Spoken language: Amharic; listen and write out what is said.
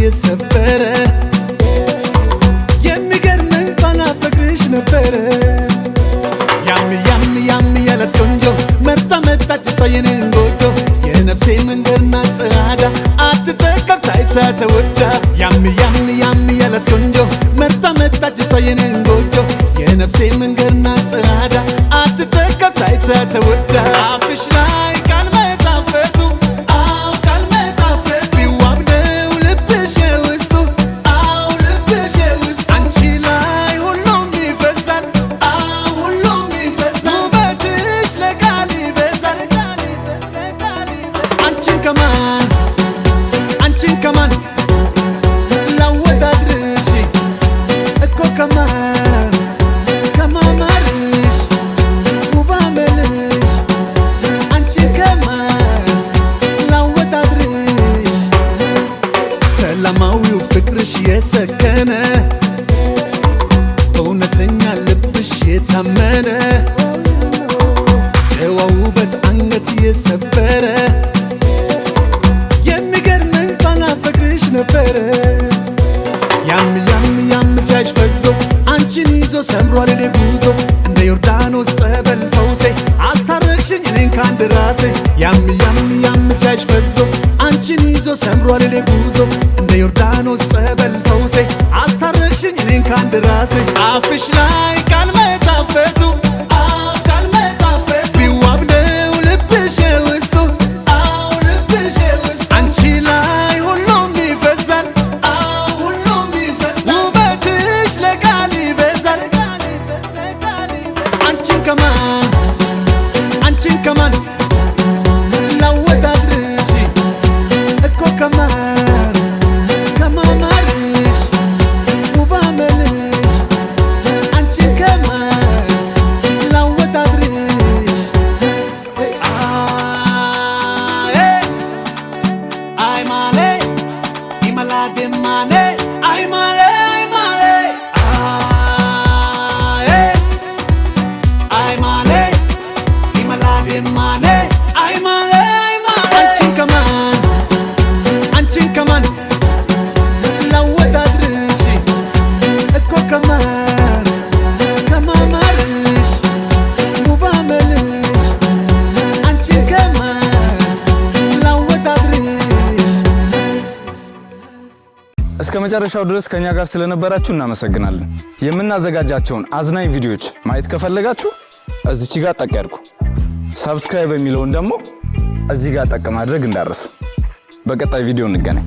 የሰበረ የሚገርመኝ ባላፈቅርሽ ነበረ ያም ያላት ቆንጆ መርጣ መጣች እሷ የኔን ጎጆ የነፍሴ መንገድና ጸዓዳ አትጠቀም ታይታ ተወዳ ያም ያላት ቆንጆ መርጣ መጣች እሷ የኔን ጎጆ የነፍሴ መንገድና ጸዓዳ አትጠቀም ታይታ ተወዳ አፍሽ ላይ ቃል መጣፈቱ ቃል መጣፈቱ ቢዋብ ነው ልብሽ ውስጡ ልብሽ ውስጡ አንቺ ላይ ሁሉም ይፈዛል ሁሉም ይፈዛል ውበትሽ ለቃል ይበዛል አንቺን ከማን ላወዳድርሽ እኮ ከማማርሽ ውብ አመልሽ አንቺን ከማን ላወዳድርሽ ሰላማዊው ፍቅርሽ የሰከነ እውነተኛ ልብሽ የታመነ ጨዋ ውበት አንገት የሰበረ የሚገርመኝ ባላፈቅርሽ ነበረ ያም ሲያሽ ፈዞ አንቺን ይዞ ሰምሯል እኔ ጉዞ እንደ ዮርዳኖስ ጸበል ፈውሴ አስታረቅሽኝ እኔን ካንድ ራሴ ያም ሲያሽ ፈዞ አንቺን ይዞ ሰምሯል እኔ ጉዞ እንደ ዮርዳኖስ ጸበል ፈውሴ አስታረቅሽኝ እኔን ካንድ ራሴ አፍሽ ላይ ቃል መጣፈቱ ቃል መጣፈቱ ቢዋብ ነው ልብሽ ውስጡ ልብሽ ውስጡ አንቺ ላይ ሁሉም ይፈዛል ሁሉም ይፈዛል ውበትሽ ለቃል ይበዛል አንቺን ከማን ላወዳድርሽ እኮ ከማማርሽ ውብ አመልሽ አንቺን ከማን ላወዳድርሽ አይ ማሌ ይመላዴ ማኔ አይ ማሌ አይ ማሌ ይመላዴ ማኔ አይ ማሌ አንቺን ከማን ላወዳድርሽ እኮ ከማማርሽ ውብ አመልሽ አንቺን ከማን ላወዳድርሽ እስከ መጨረሻው ድረስ ከኛ ጋር ስለነበራችሁ እናመሰግናለን። የምናዘጋጃቸውን አዝናኝ ቪዲዮዎች ማየት ከፈለጋችሁ እዚች ጋር ጠቅ ያድርጉ። ሰብስክራይብ የሚለውን ደግሞ እዚህ ጋር ጠቅ ማድረግ እንዳትረሱ። በቀጣይ ቪዲዮ እንገናኝ።